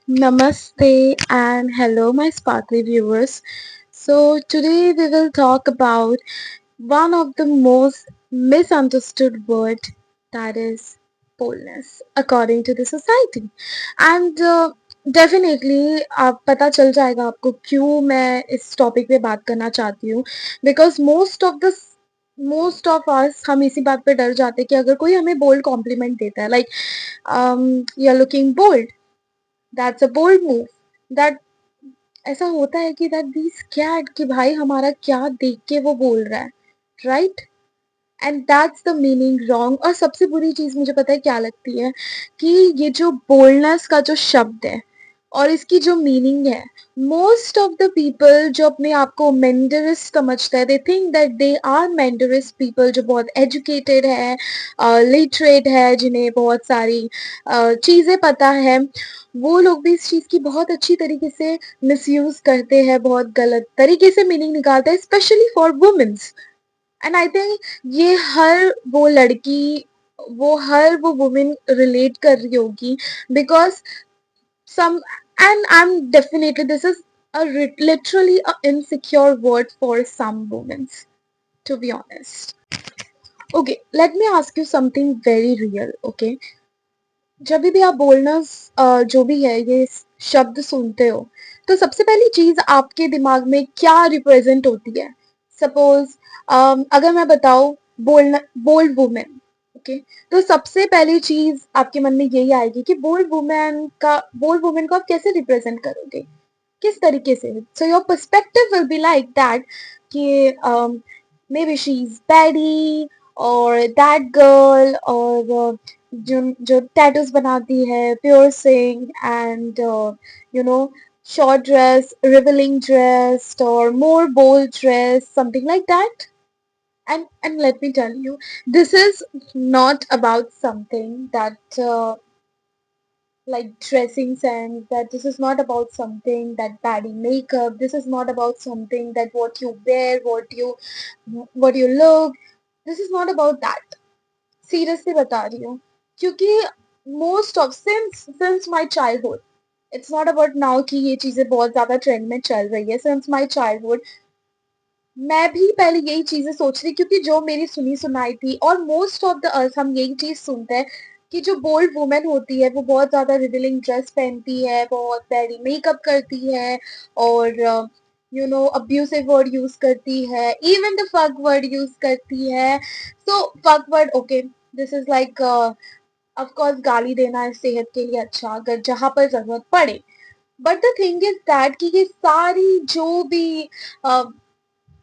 Namaste and hello, my sparkly viewers. So, today we will talk about one of the most misunderstood word, that is boldness, according to the society. And definitely आप पता चल जाएगा आपको क्यों मैं इस topic पे बात करना चाहती हूँ बिकॉज मोस्ट ऑफ अस हम इसी बात पे डर जाते हैं कि अगर कोई हमें बोल्ड कॉम्प्लीमेंट देता है you are looking bold, that's a bold move, that ऐसा होता है कि दैट बी स्कैर्ड कि भाई हमारा क्या देख के वो बोल रहा है, right? And that's the meaning wrong. और सबसे बुरी चीज मुझे पता है क्या लगती है कि ये जो बोल्डनेस का जो शब्द है और इसकी जो मीनिंग है, मोस्ट ऑफ द पीपल जो अपने आप को मेंडरिस्ट समझते हैं, they think that they are मेंडरिस्ट पीपल जो बहुत एजुकेटेड है, लिटरेट है, जिन्हें बहुत सारी चीजें पता है। वो लोग भी इस चीज की बहुत अच्छी तरीके से मिसयूज करते हैं, बहुत गलत तरीके से मीनिंग निकालते हैं, specially for womens. And I think ये हर वो वुमेन रिलेट कर रही होगी because some and I'm definitely this is literally a insecure word for some women, to be honest. Okay, let me ask you something very real. Okay, जब भी आप बोलना जो भी है ये शब्द सुनते हो तो सबसे पहली चीज आपके दिमाग में क्या रिप्रेजेंट होती है? सपोज अगर मैं बताऊं बोलना बोल्ड वुमेन, ओके, तो सबसे पहली चीज आपके मन में यही आएगी कि बोल्ड वुमेन को आप कैसे रिप्रेजेंट करोगे, किस तरीके से? So your perspective will be like that कि may be she is baddie और दैट गर्ल, और जो जो टैटूज बनाती है, piercing and you know short dress, revealing dress, or more bold dress, something like that. And let me tell you, this is not about something that like dressing sense, that this is not about something that body makeup, this is not about something that what you wear, what you look, this is not about that. Seriously बता रही हूँ क्योंकि most of since my childhood, it's not about now कि ये चीजें बहुत ज्यादा trend में चल रही है। सिंस माई चाइल्डहुड मैं भी पहले यही चीजें सोच रही क्योंकि जो मेरी सुनी सुनाई थी, और मोस्ट ऑफ द अर्थ हम यही चीज सुनते हैं कि जो बोल्ड वुमेन होती है वो बहुत ज्यादा रिवीलिंग ड्रेस पहनती है, बहुत बैडी मेकअप करती है, और अब्यूसिव वर्ड यूज करती है, even the fuck word use करती है। सो fuck word, okay, this is like of course गाली देना है सेहत के लिए अच्छा अगर जहां पर जरूरत पड़े। But the thing is that कि ये सारी जो भी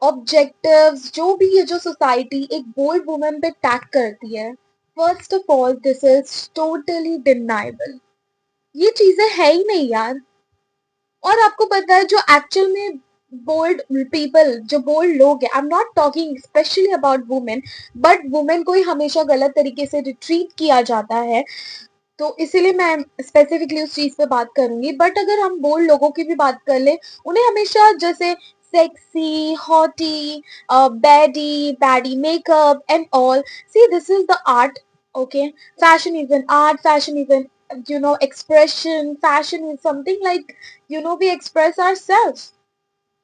ऑब्जेक्टिव्स, जो भी ये जो सोसाइटी एक बोल्ड वुमन पे टैग करती है, first of all this is totally deniable. ये चीजें है ही नहीं यार। और आपको पता है जो एक्चुअल में बोल्ड पीपल, जो बोल्ड लोग हैं, I am not talking specially about women, but women को ही हमेशा गलत तरीके से रिट्रीट किया जाता है, तो इसीलिए मैं स्पेसिफिकली उस चीज पे बात करूंगी। बट अगर हम बोल्ड लोगों की भी बात कर ले, उन्हें हमेशा जैसे sexy, hottie, baddie, baddie makeup and all. See this is the art, okay? Fashion is an art, fashion is an expression, fashion is something like we express ourselves,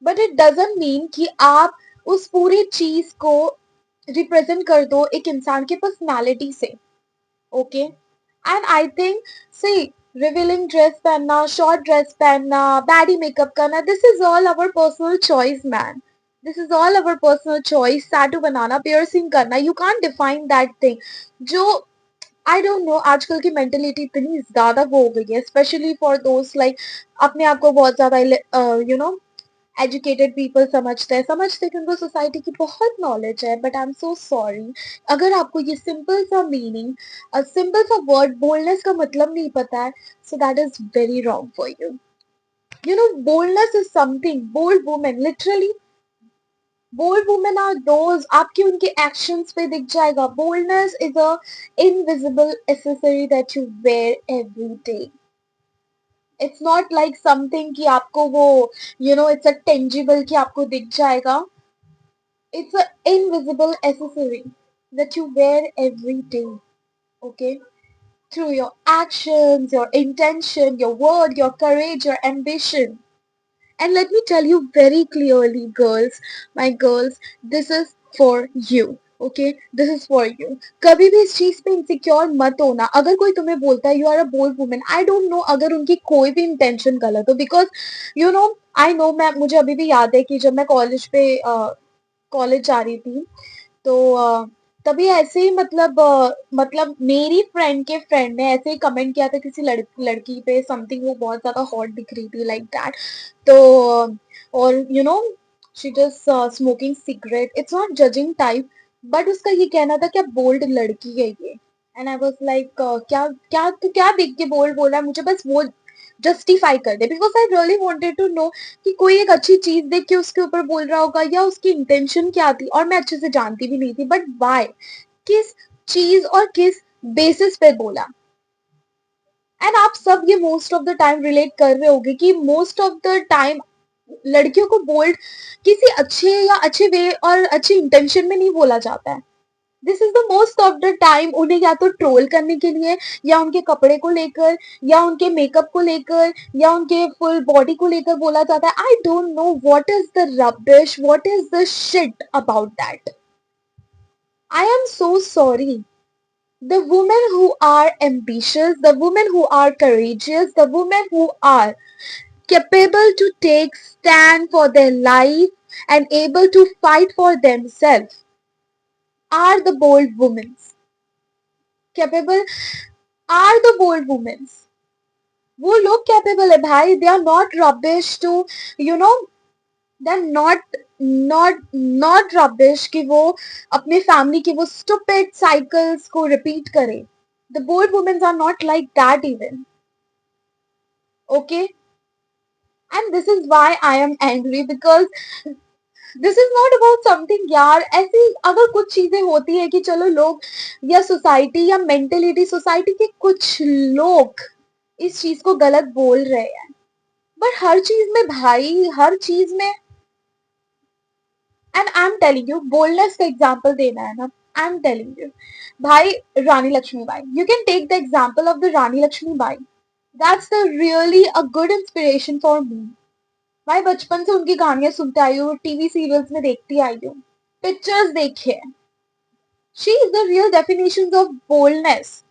but it doesn't mean कि आप उस पूरी चीज को represent कर दो एक इंसान की पर्सनालिटी से, okay? And I think, see, revealing dress पहनना, शॉर्ट ड्रेस पहनना, बैडी मेकअप करना, this is all our personal choice man, this is all our personal choice. Tattoo बनाना, पियर्सिंग करना, you can't define that thing. जो I don't no, आजकल की mentality इतनी ज्यादा वो हो गई है, स्पेशली फॉर दोस्त लाइक अपने आप को बहुत ज्यादा एजुकेटेड पीपल समझते कि उनको सोसाइटी की बहुत नॉलेज है। But I am so sorry, अगर आपको ये सिंपल सा मीनिंग, सिंपल सा वर्ड बोल्डनेस का मतलब नहीं पता है, so that is very wrong for you. Boldness is something, bold women, literally bold women are those, आपके उनके एक्शंस पे दिख जाएगा। Boldness is a invisible accessory that you wear every day. It's not like something कि आपको वो it's a tangible कि आपको दिख जाएगा। It's an invisible accessory that you wear every day. Okay. through your actions, your intention, your word, your courage, your ambition. And let me tell you very clearly, girls, my girls, this is for you. Okay, this is for you. कभी भी इस चीज पे insecure मत होना. अगर कोई तुम्हें बोलता है you are a bold women, I don't know अगर उनकी कोई भी इंटेंशन गलत हो, because you know, I know, मैं मुझे अभी भी याद है कि जब मैं कॉलेज जा रही थी, तो तभी ऐसे ही मतलब मेरी फ्रेंड के फ्रेंड ने ऐसे ही कमेंट किया था किसी लड़की पे समथिंग, वो बहुत ज्यादा हॉट दिख रही थी लाइक दैट. तो और you no, she just smoking cigarette, it's not judging type, but उसका ये कहना था क्या बोल्ड लड़की है ये. एंड आई वाज लाइक क्या क्या तू क्या देख के बोल्ड बोला है, मुझे बस वो जस्टिफाई कर दे, because I really wanted to know कि कोई एक अच्छी चीज देख के उसके ऊपर बोल रहा होगा या उसकी इंटेंशन क्या थी, और मैं अच्छे से जानती भी नहीं थी, बट वाई, किस चीज और किस बेसिस पे बोला. एंड आप सब ये most of the time relate कर रहे होगे कि मोस्ट ऑफ द टाइम लड़कियों को बोल्ड किसी अच्छे या अच्छे वे और अच्छे इंटेंशन में नहीं बोला जाता है. This is the most of the time उन्हें या तो ट्रोल करने के लिए, या उनके कपड़े को लेकर, या उनके मेकअप को लेकर, या उनके फुल बॉडी को लेकर बोला जाता है. आई don't know what is the rubbish, what is the shit about that. I am so sorry. The women who are ambitious, the women who are courageous, the women who are capable to take stand for their life and able to fight for themselves are the bold women. Capable are the bold women. वो लोग capable है भाई. They are not rubbish to, you know, they are not rubbish कि वो अपने family की वो stupid cycles को रिपीट करे. The bold womens are not like that even. Okay, and this is why I am angry, because this is not about something यार. ऐसी अगर कुछ चीजें होती है कि चलो लोग या सोसाइटी या मेंटेलिटी, सोसाइटी के कुछ लोग इस चीज को गलत बोल रहे हैं, बट हर चीज में भाई, हर चीज में. And I am telling you, boldness का एग्जाम्पल देना है ना, आई एम टेलिंग यू भाई, Rani Lakshmibai, you can take the example of the Rani Lakshmibai. That's the really a good inspiration for me. भाई बचपन से उनकी कहानियां सुनते आई हूँ, टीवी सीरियल्स में देखती आई हूँ, पिक्चर्स देखे. She is the real definition of boldness.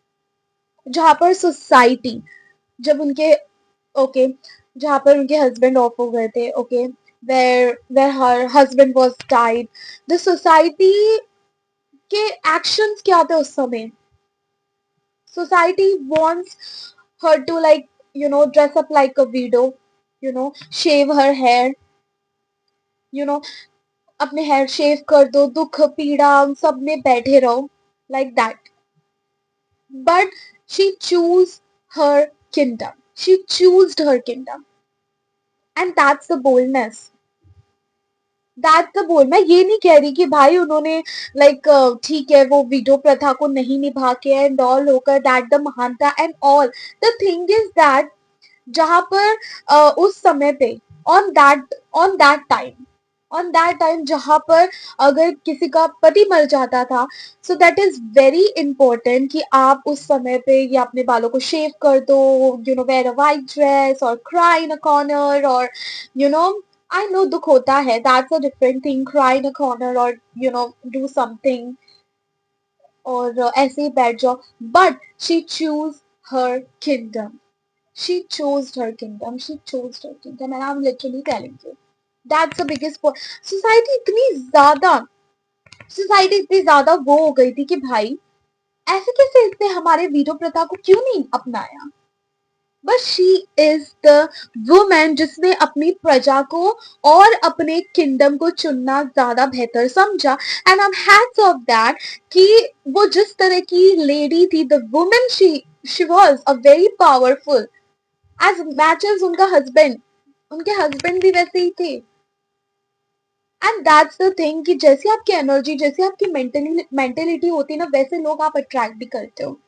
जहां पर सोसाइटी, जब उनके, ओके, जहां पर उनके हस्बैंड ऑफ हो गए थे, okay, where her husband was died, the society के actions क्या थे उस समय. Society wants her to, like, you know, dress up like a widow, you know, shave her hair, you know, अपने हेयर शेव कर दो, दुख पीड़ा उन सब में बैठे रहो, like that. But she chose her kingdom. She chose her kingdom. And that's the boldness. That's the बोल. मैं ये नहीं कह रही कि भाई उन्होंने लाइक ठीक है वो विडो प्रथा को नहीं निभा के एंड ऑल होकर दैट द महानता and all. The thing is that जहां पर उस समय पे, ऑन दैट टाइम जहां पर अगर किसी का पति मर जाता था, सो दैट इज वेरी इंपॉर्टेंट कि आप उस समय पे या अपने बालों को शेव कर दो, you know, wear a white dress और क्राई इन अ कॉर्नर, और यू नो, आई नो दुख होता है, that's a different thing, cry in a corner और यू नो डू समथिंग, और ऐसे ही बैठ जाओ. But she choose her kingdom. She chose her kingdom. She chose her kingdom, and I'm literally telling you, that's the biggest point. Society इतनी ज्यादा वो हो गई थी कि भाई ऐसे कैसे इसने हमारे वीरो प्रथा को क्यों नहीं अपनाया. But she is the women जिसने अपनी प्रजा को और अपने किंगडम को चुनना ज्यादा बेहतर समझा. And I am hats off that कि वो जिस तरह की लेडी थी, the women she was a very powerful as matches उनके हस्बैंड भी वैसे ही थे. एंड दैट्स द थिंग कि जैसी आपकी एनर्जी, जैसी आपकी मेंटेलिटी होती है ना, वैसे लोग आप अट्रैक्ट भी करते हो.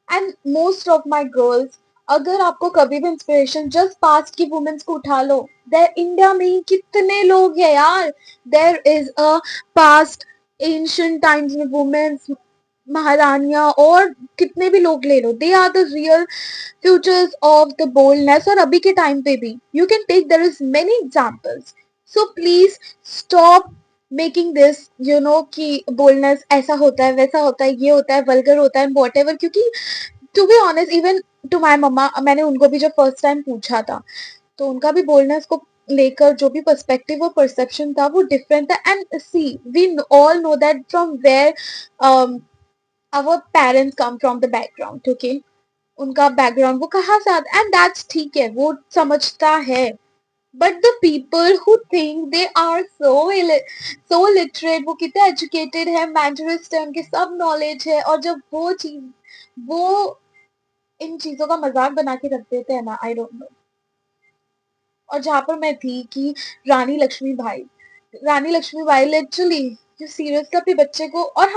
And most of my girls, अगर आपको कभी भी इंस्पिरेशन जस्ट पास्ट की वुमेन्स को उठा लो, देर इंडिया में ही कितने लोग हैं यार. There is a past ancient times में वुमेन्स, महारानियां और कितने भी लोग ले लो, they are the real futures of the boldness. और अभी के टाइम पे भी you can take, there is many examples. So please stop making this कि बोल्डनेस ऐसा होता है, वैसा होता है, ये होता है, वल्गर होता है, वॉट एवर। क्योंकि to be honest, even to my मम्मा, मैंने उनको भी जब फर्स्ट टाइम पूछा था तो उनका भी बोल्डनेस को लेकर जो भी पर्सपेक्टिव और परसेप्शन था वो डिफरेंट था। And see, we all know that from where our parents come from the background, okay? उनका बैकग्राउंड वो कहाँ से आता, एंड दैट्स ठीक है, वो समझता है। But the people who think they are so literate, वो कितने एजुकेटेड है, मैंटरिस्ट है, उनके सब नॉलेज है, और जब वो चीज वो इन चीजों का मजाक बना के रख देते हैं ना, आई डोंट नो। और जहां पर मैं थी कि रानी लक्ष्मीबाई, रानी लक्ष्मीबाई लिटरली जो सीरियस अपने बच्चे को, और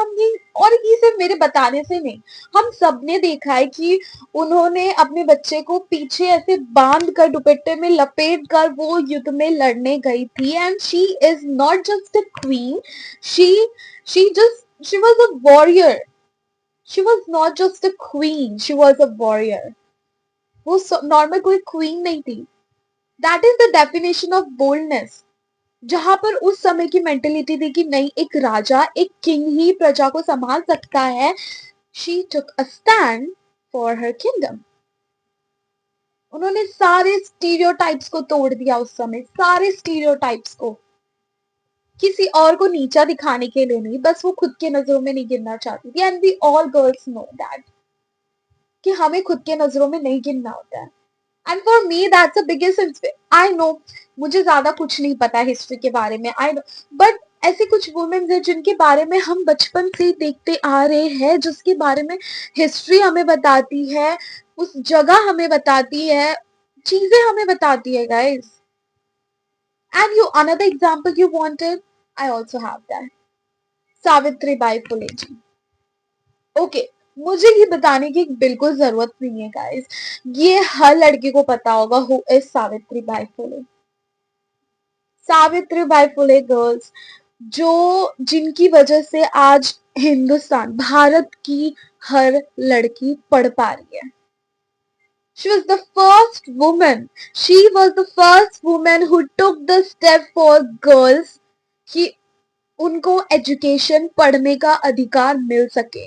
ये सिर्फ मेरे बताने से नहीं, हम सब ने देखा है कि उन्होंने अपने बच्चे को पीछे ऐसे बांध कर, दुपट्टे में लपेट कर वो युद्ध में लड़ने गई थी। And she is not just a queen, she she was a warrior. She was not just a queen, she was a warrior. वो नॉर्मल कोई क्वीन नहीं थी। That is the definition of boldness. जहां पर उस समय की मेंटेलिटी थी कि नहीं, एक राजा, एक किंग ही प्रजा को संभाल सकता है। She took a stand for her kingdom. उन्होंने सारे स्टीरियोटाइप्स को तोड़ दिया उस समय, सारे स्टीरियोटाइप्स को। किसी और को नीचा दिखाने के लिए नहीं, बस वो खुद के नजरों में नहीं गिरना चाहती थी। And we all girls know that कि हमें खुद के नजरों में नहीं गिरना होता है। And for me that's the biggest, I know, मुझे ज्यादा कुछ नहीं पता हिस्ट्री के बारे में, आई नो, बट ऐसे कुछ वुमेन्स हैं जिनके बारे में हम बचपन से ही देखते आ रहे हैं, जिसके बारे में हिस्ट्री हमें बताती है, उस जगह हमें बताती है, चीजें हमें बताती है guys. And you, another example you wanted, I also have that, Savitri Bai Phule ji. Okay, मुझे ये बताने की बिल्कुल जरूरत नहीं है गाइस, ये हर लड़के को पता होगा who is Savitri Bai Phule. Savitri Bai Phule girls, जो जिनकी वजह से आज हिंदुस्तान, भारत की हर लड़की पढ़ पा रही है। She was the first woman. She was the first woman who took the step for girls कि उनको एजुकेशन, पढ़ने का अधिकार मिल सके।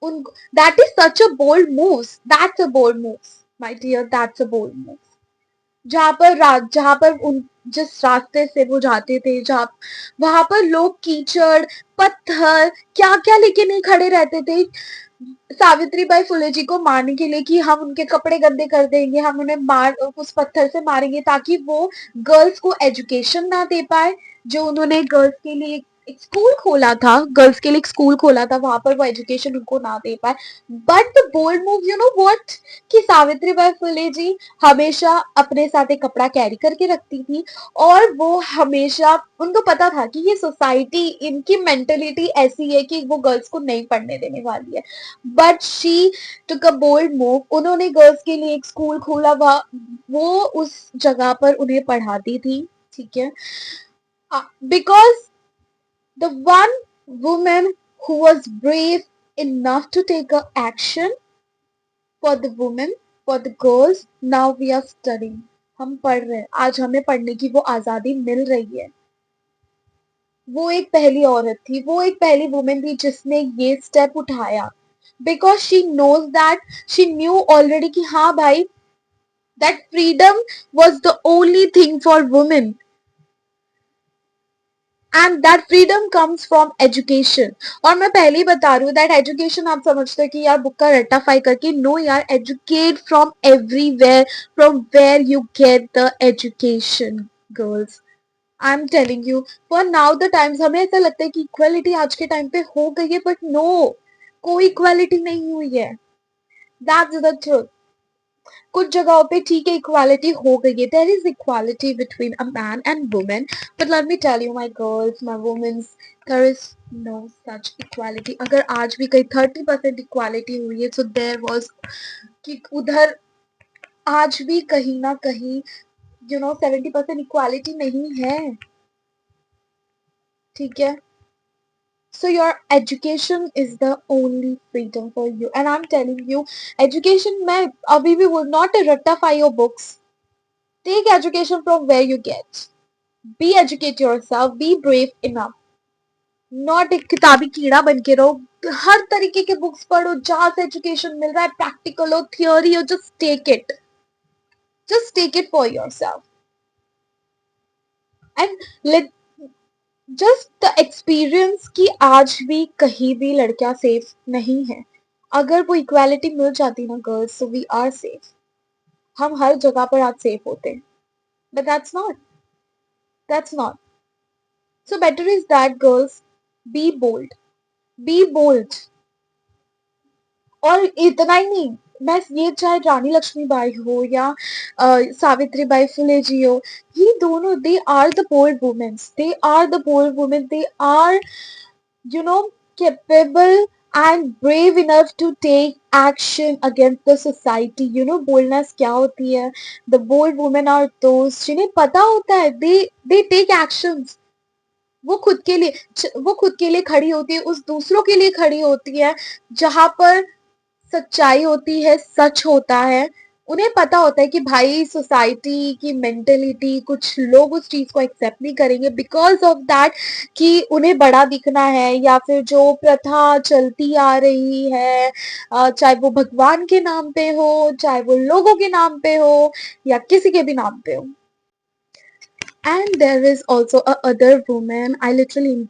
उनको, that is such a bold move. That's a bold move, my dear. That's a bold move. जहां पर उन जिस रास्ते से वो जाते थे, जहां वहां पर लोग कीचड़, पत्थर, क्या क्या लेके नहीं खड़े रहते थे सावित्री बाई फुले जी को मारने के लिए कि हम उनके कपड़े गंदे कर देंगे, हम उन्हें मार उस पत्थर से मारेंगे ताकि वो गर्ल्स को एजुकेशन ना दे पाए। जो उन्होंने गर्ल्स के लिए एक स्कूल खोला था, गर्ल्स के लिए एक स्कूल खोला था, वहां पर वो एजुकेशन उनको ना दे पाए। But the bold move, you know what, कि सावित्री बाई फुले जी हमेशा अपने साथ एक कपड़ा कैरी करके रखती थी, और वो हमेशा, उनको पता था कि ये सोसाइटी, इनकी मेंटेलिटी ऐसी है कि वो गर्ल्स को नहीं पढ़ने देने वाली है। But she took a bold move, उन्होंने गर्ल्स के लिए एक स्कूल खोला, वो उस जगह पर उन्हें पढ़ाती थी, ठीक है, because the one women who was brave enough to take a action for the women, for the girls, now we are studying, हम पढ़ रहे हैं, आज हमें पढ़ने की वो आजादी मिल रही है। वो एक पहली औरत थी, वो एक पहली वुमेन थी जिसने ये स्टेप उठाया, because she knows that, she knew already कि हाँ भाई, that freedom was the only thing for women, and that freedom comes from education. और मैं पहले ही बता रही हूँ दैट एजुकेशन आप समझते हो कि यार बुक का रट्टाफाई करके, नो यार, educate from everywhere, from where you get the education girls. I am telling you, for now the times हमें ऐसा लगता है कि इक्वालिटी आज के टाइम पे हो गई है, बट नो, कोई इक्वालिटी नहीं हुई है। That's the truth. कुछ जगहों पे ठीक है इक्वालिटी हो गई है, there is equality between a man and women, but let me tell you my girls, my womens, there is no such equality. अगर आज भी कहीं 30% इक्वालिटी हुई है, सो देयर वाज कि उधर आज भी कहीं ना कहीं 70% इक्वालिटी नहीं है, ठीक है। So your education is the only freedom for you, and I'm telling you, education में अभी भी would not ratify your books. Take education from where you get. Be educate yourself. Be brave enough. Not एक किताबी कीड़ा बन के रहो. हर तरीके के बुक्स पढ़ो जहाँ से एजुकेशन मिल रहा है. प्रैक्टिकल हो, थियोरी हो, just take it. Just take it for yourself. And let just the experience कि आज भी कहीं भी लड़कियां सेफ नहीं है. अगर वो इक्वालिटी मिल जाती ना girls, so we are safe. हम हर जगह पर आज सेफ होते हैं. But that's not. So better is that girls be bold. Be bold. और इतना ही नहीं, मैं ये चाहे रानी लक्ष्मीबाई हो या सावित्री बाई फुले जी हो, ये दोनों they are the bold womens. They are the bold women. They are, you know, capable and brave enough to take action against the society. You know, boldness क्या होती है? The bold women are those जिन्हें पता होता है. They take actions. वो खुद के लिए खड़ी होती है, उस दूसरों के लिए खड़ी होती है. जहां पर सच्चाई होती है, सच होता है. उन्हें पता होता है कि भाई सोसाइटी की मेंटेलिटी, कुछ लोग उस चीज को एक्सेप्ट नहीं करेंगे बिकॉज ऑफ दैट कि उन्हें बड़ा दिखना है, या फिर जो प्रथा चलती आ रही है, चाहे वो भगवान के नाम पे हो, चाहे वो लोगों के नाम पे हो, या किसी के भी नाम पे हो. And there is also a other woman I literally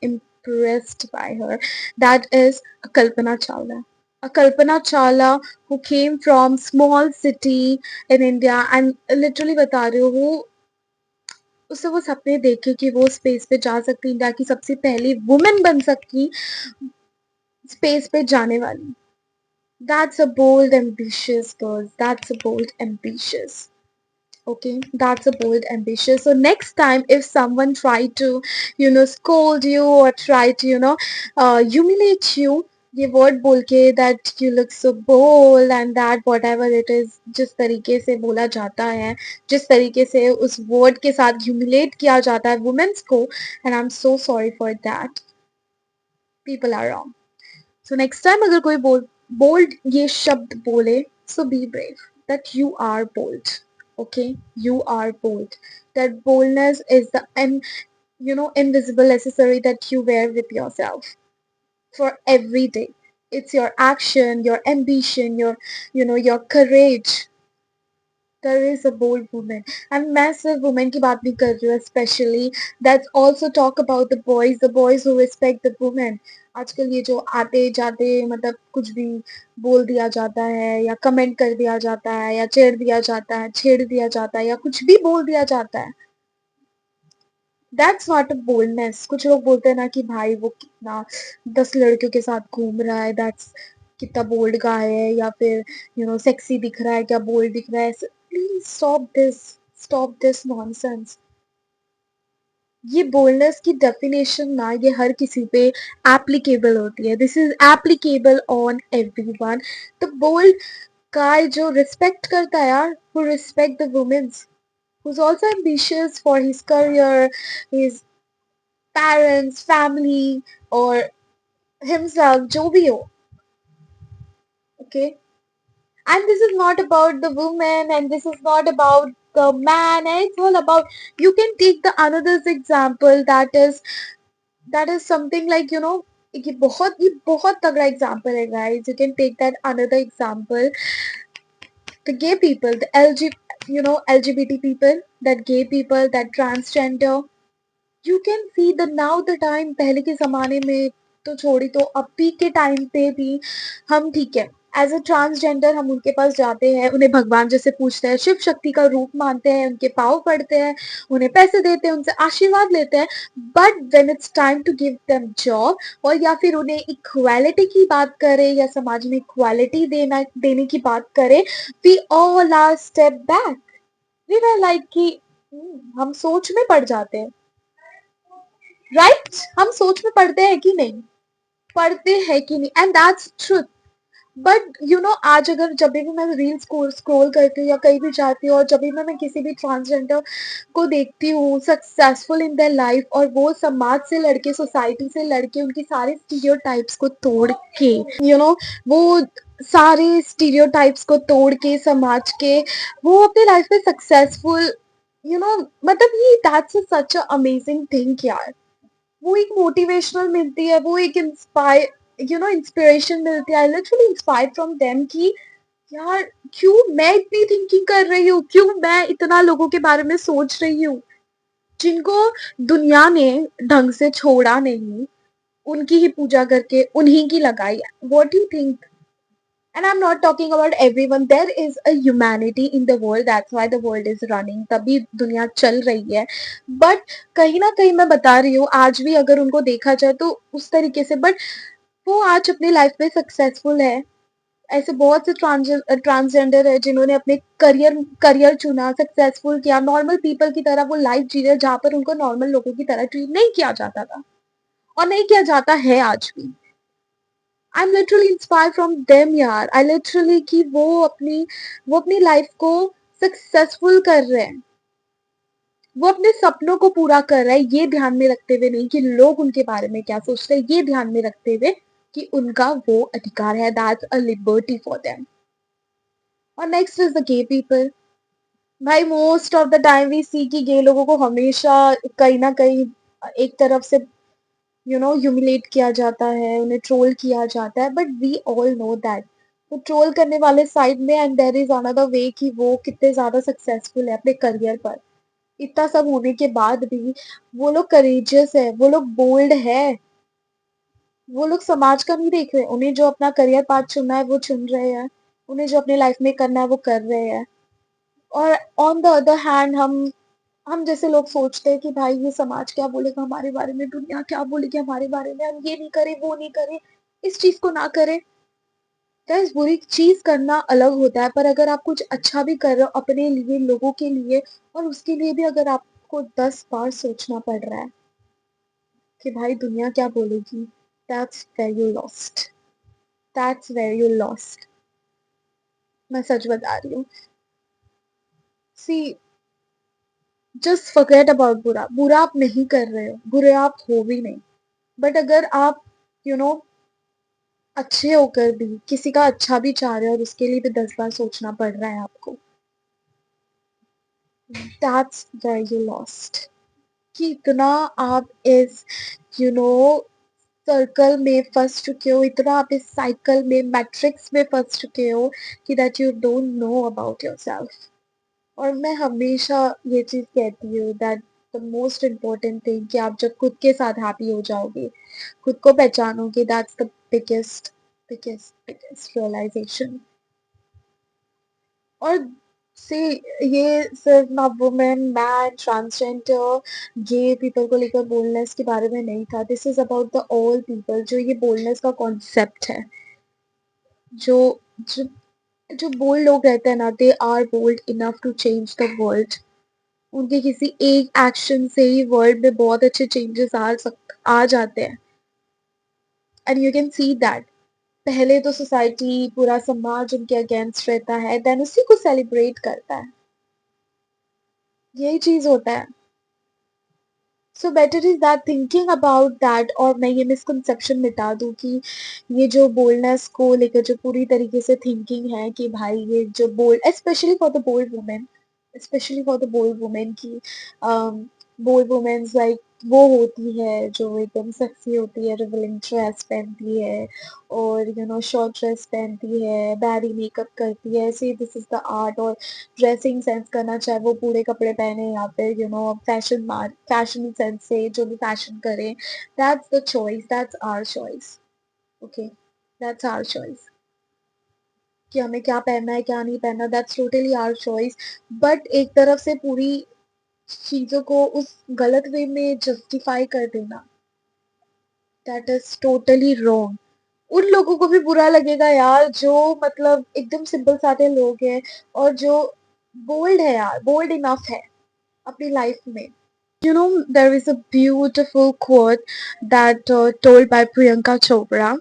impressed by her. That is Kalpana Chawla. A Kalpana Chawla who came from small city in India, and literally बता रही हूँ वो, उसे वो सपने देखे कि वो स्पेस पे जा सकती, इंडिया की सबसे पहली वुमेन बन सकती स्पेस पे जाने वाली. That's a bold ambitious girl. That's a bold ambitious. Okay, that's a bold ambition. So next time if someone try to, scold you or try to, humiliate you, ये word बोल के that you look so bold and that whatever it is, जिस तरीके से बोला जाता है, जिस तरीके से उस word के साथ humiliate किया जाता है women's को, and I'm so sorry for that. People are wrong. So next time अगर कोई bold ये शब्द बोले, so be brave that you are bold. Okay, you are bold. That boldness is the invisible accessory that you wear with yourself for every day. It's your action, your ambition, your courage. There is a bold woman, and massive woman की बात नहीं कर रही हूँ, especially that's also talk about the boys who respect the women. आजकल ये जो आते जाते मतलब कुछ भी बोल दिया जाता है, या कमेंट कर दिया जाता है, या छेड़ दिया जाता है, या कुछ भी बोल दिया जाता है, दैट्स नॉट अ बोल्डनेस. कुछ लोग बोलते हैं ना कि भाई वो कितना 10 लड़कियों के साथ घूम रहा है, दैट्स कितना बोल्ड गाय है, या फिर सेक्सी दिख रहा है, क्या बोल्ड दिख रहा है. Please stop this nonsense. ये बोल्डनेस की डेफिनेशन ना ये हर किसी पे एप्लीकेबल होती है. This is applicable on everyone. The bold guy जो रिस्पेक्ट करता है यार, who respect the women's, who's also ambitious for his career, his parents, family, or himself, जो भी हो. Okay, and this is not about the woman, and this is not about the man, and it's all about, you can take the another's example, that is something like, ये बहुत तगड़ा example है guys. You can take that another example, the gay people, the LGBT people, that gay people, that transgender. You can see the now the time, पहले के ज़माने में तो छोड़ी, तो अभी के टाइम पे भी हम ठीक है, एज अ ट्रांसजेंडर हम उनके पास जाते हैं, उन्हें भगवान जैसे पूछते हैं, शिव शक्ति का रूप मानते हैं, उनके पाँव पड़ते हैं, उन्हें पैसे देते हैं, उनसे आशीर्वाद लेते हैं. But when it's time to give them job, और या फिर उन्हें इक्वालिटी की बात करें, या समाज में इक्वालिटी देने की बात करें, we all are step back. We were like कि हम सोच में पड़ जाते हैं. राइट, हम सोच में पढ़ते हैं कि नहीं, पढ़ते हैं कि नहीं, एंड दैट्स ट्रुथ. बट आज अगर जब भी मैं रील्स स्क्रॉल करती हूँ या कहीं भी जाती हूँ और जब भी मैं किसी भी ट्रांसजेंडर को देखती हूँ सक्सेसफुल इन देयर लाइफ और वो समाज से लड़के सोसाइटी से लड़के उनकी सारे स्टीरियोटाइप्स को तोड़ के वो सारे स्टीरियोटाइप्स को तोड़ के समाज के वो अपने लाइफ में सक्सेसफुल मतलब ये that's such a amazing thing यार। वो एक मोटिवेशनल मिलती है, वो एक इंस्पिरेशन मिलती है। I literally inspire from them कि यार क्यों मैं इतनी थिंकिंग कर रही हूँ, क्यों मैं इतना लोगों के बारे में सोच रही हूँ जिनको दुनिया ने ढंग से छोड़ा नहीं, उनकी ही पूजा करके उन्हीं की लगाई। What you think? And I'm not talking about everyone. There is a humanity in the world. That's why the world is running. तभी दुनिया चल रही है. बट कहीं ना कहीं मैं बता रही हूँ आज भी अगर उनको देखा जाए तो उस तरीके से बट वो आज अपनी लाइफ में सक्सेसफुल है। ऐसे बहुत से ट्रांसजेंडर है जिन्होंने अपने करियर करियर चुना, सक्सेसफुल किया, नॉर्मल पीपल की तरह वो लाइफ जी रहे जहाँ पर उनको नॉर्मल लोगों की तरह ट्रीट नहीं किया जाता था और नहीं किया जाता है आज भी। I am literally inspire from them यार। आई लिटरली कि वो अपनी लाइफ को सक्सेसफुल कर रहे हैं, वो अपने सपनों को पूरा कर रहा है ये ध्यान में रखते हुए नहीं कि लोग उनके बारे में क्या सोचते हैं, ये ध्यान में रखते हुए कि उनका वो अधिकार है, that's a liberty for them. और next is the gay people. भाई most of the time we see कि गे लोगों को हमेशा कहीं ना कहीं एक तरफ से ह्यूमिलेट किया जाता है, उन्हें ट्रोल किया जाता है, but we all know that वो ट्रोल करने वाले साइड में and there is another way कि वो कितने ज्यादा सक्सेसफुल है अपने करियर पर। इतना सब होने के बाद भी वो लोग करेजियस है, वो लोग बोल्ड है, वो लोग समाज का नहीं देख रहे, उन्हें जो अपना करियर पाथ चुनना है वो चुन रहे हैं, उन्हें जो अपने लाइफ में करना है वो कर रहे हैं। और ऑन द अदर हैंड हम जैसे लोग सोचते हैं कि भाई ये समाज क्या बोलेगा हमारे बारे में, दुनिया क्या बोलेगी हमारे बारे में, हम ये नहीं करें वो नहीं करें, इस चीज को ना करें। गाइस बुरी चीज करना अलग होता है पर अगर आप कुछ अच्छा भी कर रहे हो अपने लिए, लोगों के लिए, और उसके लिए भी अगर आपको 10 बार सोचना पड़ रहा है कि भाई दुनिया क्या बोलेगी, that's where you lost, that's where you lost. मैं सच बता रही हूँ। सी जस्ट फॉरगेट अबाउट बुरा, बुरा आप नहीं कर रहे हो, बुरे आप हो भी नहीं, बट अगर आप यू you नो अच्छे होकर भी किसी का अच्छा भी चाह रहे हो और उसके लिए भी 10 बार सोचना पड़ रहा है आपको, दैट्स वेयर यू लॉस्ट। कि इतना आप इस यू नो सर्कल में फंस चुके हो, इतना आप इस साइकिल में मैट्रिक्स में फंस चुके हो कि that you don't know about yourself. और मैं हमेशा ये चीज कहती हूँ that the most important thing कि आप जब खुद के साथ हैप्पी हो जाओगे, खुद को पहचानोगे, that's the biggest biggest biggest realisation. और से ये सिर्फ ना women man transgender gay people को लेकर बोलनेस के बारे में नहीं था, this is about the all people. जो ये बोलनेस का कॉन्सेप्ट है, जो जो जो बोल्ड लोग रहते हैं ना, they are bold enough to change the world. उनके किसी एक एक्शन से ही वर्ल्ड में बहुत अच्छे चेंजेस आ जाते हैं। And you can see that पहले तो सोसाइटी पूरा समाज उनके अगेंस्ट रहता है, देन उसी को सेलिब्रेट करता है। यही चीज होता है। सो better is that thinking about that. और मैं ये मिसकंसेप्शन मिटा दूं कि ये जो बोल्डनेस को लेकर जो पूरी तरीके से थिंकिंग है कि भाई ये जो bold specially for the bold women, specially for the bold women की बोल्ड वुमेन्स लाइक वो होती है जो एकदम सेक्सी होती है, रिवीलिंग ड्रेस पहनती है और शॉर्ट ड्रेस पहनती है, बैरी मेकअप करती है, सी दिस इज द आर्ट। और ड्रेसिंग सेंस करना चाहे वो पूरे कपड़े पहने या फिर फैशन सेंस से जो भी फैशन करे, that's the choice, that's our choice. Okay, that's our choice कि हमें क्या पहनना है क्या नहीं पहनना, that's totally our choice. But एक तरफ से पूरी चीजों को उस गलत वे में जस्टिफाई कर देना, दैट इज टोटली रॉन्ग। उन लोगों को भी बुरा लगेगा यार जो मतलब एकदम सिंपल सादे लोग हैं और जो बोल्ड है यार, बोल्ड इनफ है अपनी लाइफ में। There is a beautiful quote that told by Priyanka Chopra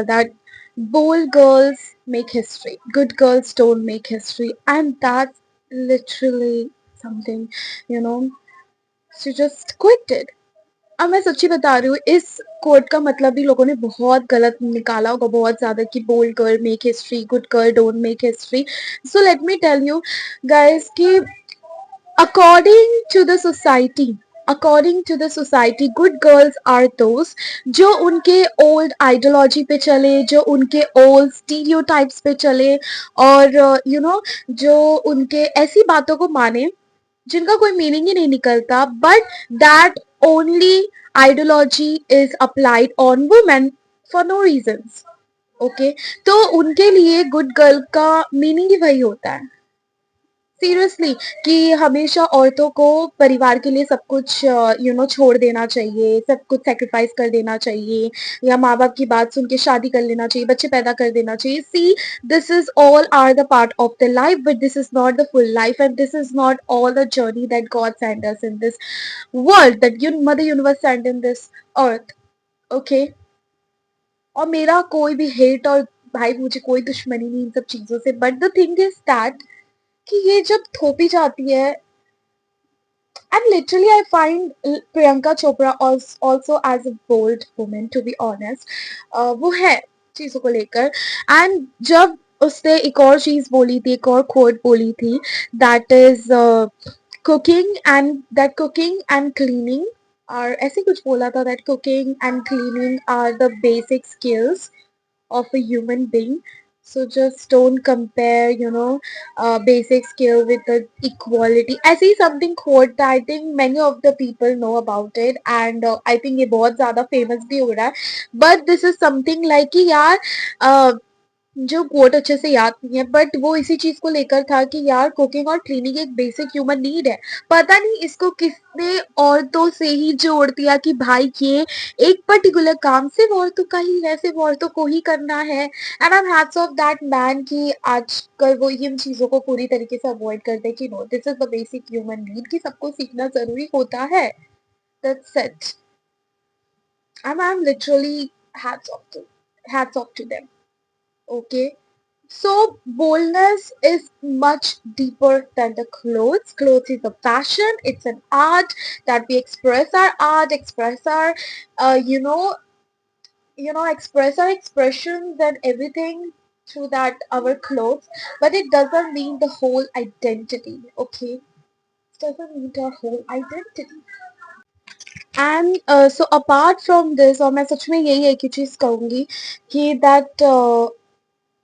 that Bold girls make history. Good girls don't make history. And that's literally something, you know, she just quit it. अब मैं सच्ची बता रही हूँ, इस coat का मतलब भी लोगों ने बहुत गलत निकाला होगा बहुत ज़्यादा कि bold girl make history, good girl don't make history. So let me tell you guys कि according to the society according to the society good girls are those जो उनके old ideology पे चले, जो उनके old stereotypes पे चले, और you know जो उनके ऐसी बातों को माने जिनका कोई मीनिंग ही नहीं निकलता, but that only ideology is applied on women for no reasons. Okay, तो उनके लिए गुड गर्ल का मीनिंग ही वही होता है। सीरियसली, कि हमेशा औरतों को परिवार के लिए सब कुछ छोड़ देना चाहिए, सब कुछ सैक्रिफाइस कर देना चाहिए, या माँ बाप की बात सुन के शादी कर लेना चाहिए, बच्चे पैदा कर देना चाहिए। See, this is all are the part of the life, but this is not the full life, and this is not all the journey that God send us in this world, that mother universe send in this earth. Okay, और मेरा कोई भी hate और भाई मुझे कोई दुश्मनी नहीं इन सब चीजों से, but the thing is that कि ये जब थोपी जाती है, and literally I find Priyanka Chopra also as a bold woman, to be honest। वो है चीजों को लेकर। एंड जब उसने एक और चीज बोली थी, एक और कोट बोली थी, that is cooking and cleaning, और ऐसे कुछ बोला था, that cooking and cleaning are the basic skills of a human being. So just don't compare, basic skill with the equality. I see something quote that I think many of the people know about it, and I think ये बहुत ज़्यादा famous भी हो रहा है. But this is something like कि यार जो कोट अच्छे से याद नहीं है, बट वो इसी चीज को लेकर था कि यार कुकिंग और क्लीनिंग एक बेसिक ह्यूमन नीड है। पता नहीं इसको किसने औरतों से ही जोड़ दिया कि भाई ये एक पर्टिकुलर काम सिर्फ औरतों का ही है, सिर्फ औरतों को ही करना है। And I am hats off that man कि आजकल वो इन चीजों को पूरी तरीके से अवॉइड करते हैं कि no, this is the basic human need, कि सबको सीखना जरूरी होता है। That's it. And I am literally hats off to them. Okay. So boldness is much deeper than the clothes. Clothes is a fashion. It's an art that we express our art, express our, uh, you know, express our expressions and everything through that our clothes. But it doesn't mean the whole identity. Okay, it doesn't mean our whole identity. And so apart from this, और मैं सच में यही एक ही चीज कहूंगी कि that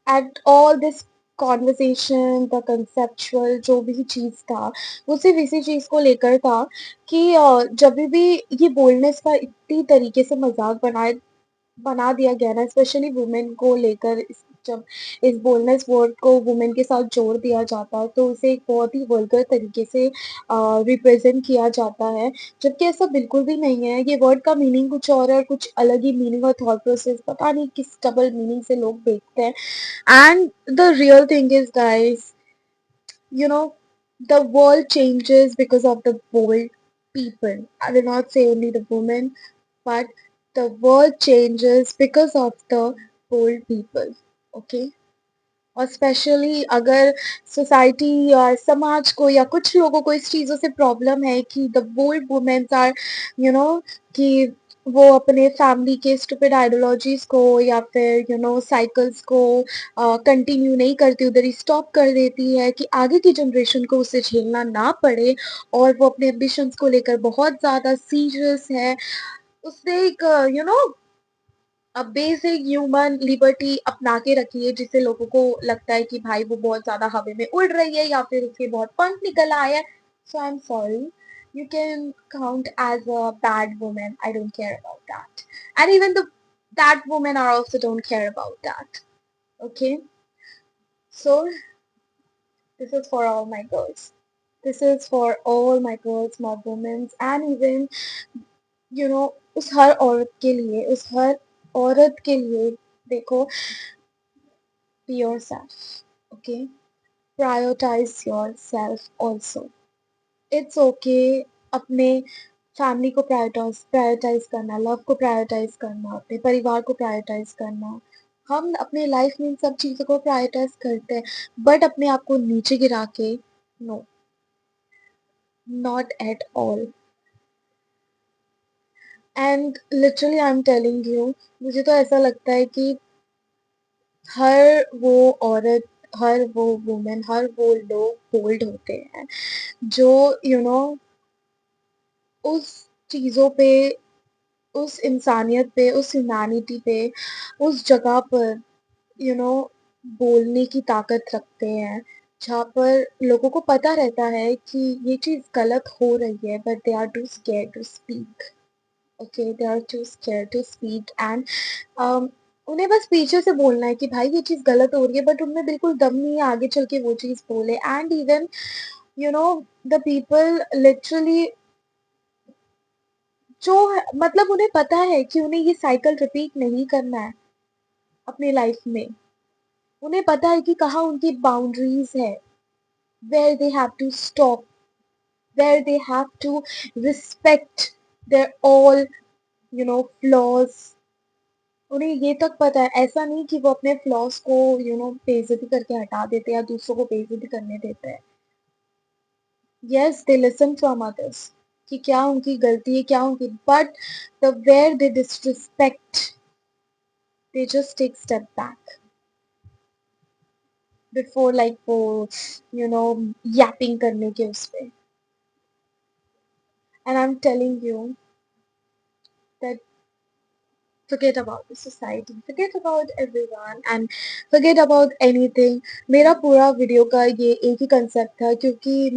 at all this conversation the conceptual जो भी चीज़ था, वो सिर्फ इसी चीज़ को लेकर था कि जब भी ये बोल्डनेस का इतनी तरीके से मजाक बना दिया गया ना, स्पेशली वुमेन को लेकर, जब इस बोल्डनेस वर्ड को वुमेन के साथ जोड़ दिया जाता है, तो उसे एक बहुत ही वल्गर तरीके से रिप्रेजेंट किया जाता है, जबकि ऐसा बिल्कुल भी नहीं है। ये वर्ड का मीनिंग कुछ और है, और कुछ अलग ही मीनिंग और थॉट प्रोसेस, पता नहीं किस डबल मीनिंग से लोग देखते हैं। And the real thing is, guys, you know, the world changes because of the bold people. I will not say only the women, but the world changes because of the bold people. Okay? और specially अगर society या समाज को या कुछ लोगों को इस चीज़ों से प्रॉब्लम है कि the bold womens are, you know कि वो अपने फैमिली के स्टूपिड आइडियोलॉजीज को या फिर साइकिल्स को कंटिन्यू नहीं करती, उधर ही स्टॉप कर देती है कि आगे की जनरेशन को उसे झेलना ना पड़े, और वो अपने एम्बिशंस को लेकर बहुत ज़्यादा सीरियस है। उसने एक बेसिक ह्यूमन लिबर्टी अपना के रखी है, जिससे लोगों को लगता है कि भाई वो बहुत ज्यादा हवा में उड़ रही है, या फिर उसके बहुत पंख निकल आए हैं। So I am sorry, you can count as a bad woman. I don't care about that. And even the that women are also don't care about that. Okay? So this is for all my girls. This is for all my girls, my women, and even उस हर औरत के लिए, उस हर औरत के लिए, देखो, be yourself. Okay? Prioritize yourself also. It's okay अपने फैमिली को प्रायोरिटाइज प्रायोरिटाइज करना, लव को प्रायोरिटाइज करना, अपने परिवार को प्रायोरिटाइज करना, हम अपने लाइफ में इन सब चीज़ों को प्रायोरिटाइज़ करते हैं, बट अपने आप को नीचे गिरा के no, not at all. And literally I am telling you, मुझे तो ऐसा लगता है कि हर वो औरत, हर वो वुमन, हर वो लोग बोल्ड होते हैं जो यू you नो उस चीज़ों पे, उस इंसानियत पे, उस ह्यूमैनिटी पे, उस जगह पर बोलने की ताकत रखते हैं, जहाँ पर लोगों को पता रहता है कि ये चीज़ गलत हो रही है, but they are too scared to speak. Okay, they are too scared to speak and उन्हें बस पीछे से बोलना है कि भाई ये चीज़ गलत हो रही है, बट उनमें बिल्कुल दम नहीं है आगे चल के वो चीज़ बोले। And even you know the people literally जो मतलब उन्हें पता है कि उन्हें ये साइकिल रिपीट नहीं करना है अपनी लाइफ में। उन्हें पता है कि कहाँ उनकी बाउंड्रीज है, where they have to stop, where they have to respect their all flaws। उन्हें ये तक पता है, ऐसा नहीं कि वो अपने फ्लॉज को बेइज्जती करके हटा देते या दूसरों को बेइज्जती करने देते हैं। Yes, they listen from others कि क्या उनकी गलती है, क्या उनकी, but the where they disrespect, they just take step back before like वो यापिंग करने के उस पे। And I am telling you that forget about the society, forget about everyone and forget about anything। मेरा पूरा वीडियो का ये एक ही कंसेप्ट था, क्योंकि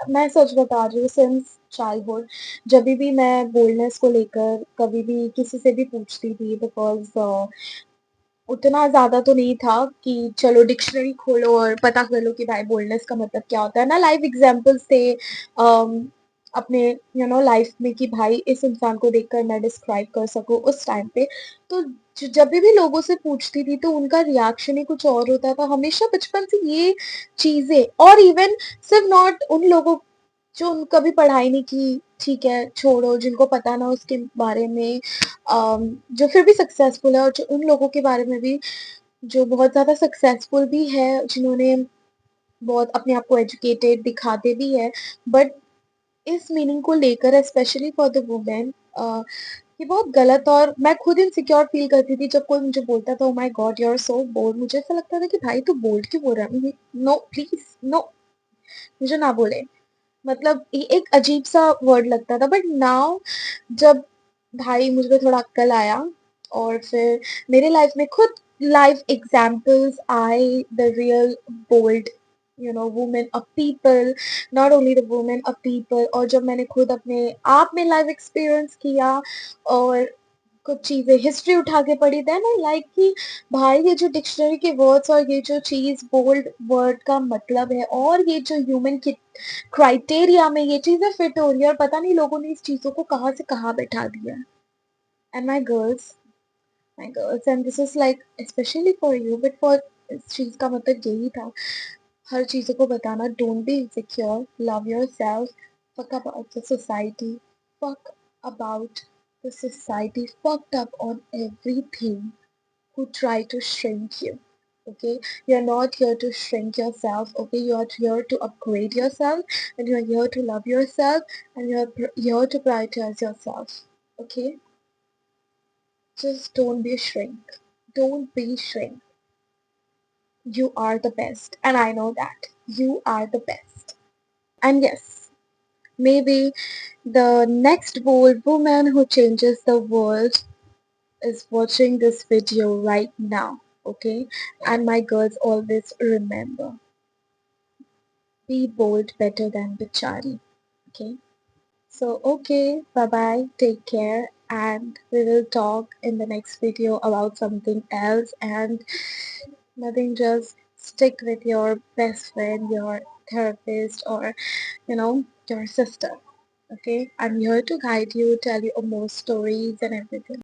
मैं सच बता रही हूँ, सिंस चाइल्डहुड जब भी मैं बोल्डनेस को लेकर कभी भी किसी से भी पूछती थी, बिकॉज उतना ज़्यादा तो नहीं था कि चलो डिक्शनरी खोलो और पता कर लो कि भाई बोल्डनेस का मतलब क्या होता है ना। लाइव एग्जांपल्स थे अपने लाइफ में कि भाई इस इंसान को देखकर मैं डिस्क्राइब कर सकूं उस टाइम पे। तो जब भी लोगों से पूछती थी तो उनका रिएक्शन ही कुछ और होता था हमेशा बचपन से ये चीजें। और इवन सिर्फ नॉट उन लोगों जो कभी पढ़ाई नहीं की, ठीक है छोड़ो, जिनको पता ना उसके बारे में, जो फिर भी सक्सेसफुल है, और जो उन लोगों के बारे में भी जो बहुत ज़्यादा सक्सेसफुल भी है, जिन्होंने बहुत अपने आप को एजुकेटेड दिखाते भी है, बट इस मीनिंग को लेकर स्पेशली फॉर द वुमेन ये बहुत गलत। और मैं खुद इनसिक्योर फील करती थी जब कोई मुझे बोलता था, oh my god you are so bold. मुझे ऐसा लगता था कि भाई तू बोल्ड क्यों बोल रहा है, नो प्लीज नो, मुझे ना बोले। मतलब ये एक अजीब सा वर्ड लगता था, बट नाउ जब भाई मुझ में थोड़ा अक्ल आया और फिर मेरे लाइफ में खुद लाइफ एग्जाम्पल्स आए, the real bold women of people, not only the women of people. और जब मैंने खुद अपने आप में लाइफ एक्सपीरियंस किया और कुछ चीजें हिस्ट्री उठा के पढ़ी, देन आई लाइक कि भाई ये जो डिक्शनरी के वर्ड्स और ये जो चीज बोल्ड वर्ड का मतलब है और ये जो ह्यूमन की क्राइटेरिया में ये चीजें फिट हो रही है, और पता नहीं लोगों ने इस चीजों को कहाँ से कहाँ बैठा दिया है। And my girls and this is like specially for you, but for इस चीज का मतलब यही था, हर चीजों को बताना, don't be insecure, love yourself, fuck about the society, fuck about the society, fucked up on everything who try to shrink you. Okay, you're not here to shrink yourself. Okay, you are here to upgrade yourself, and you're here to love yourself, and you're here to prioritize yourself. Okay, just don't be a shrink. Don't be shrink. You are the best, and I know that you are the best. And yes, maybe the next bold woman who changes the world is watching this video right now, okay? And my girls, always remember, be bold better than Bichari, okay? So, okay, bye bye, take care, and we will talk in the next video about something else. And nothing, just stick with your best friend, your therapist, or your sister, okay? I'm here to guide you, tell you more stories and everything.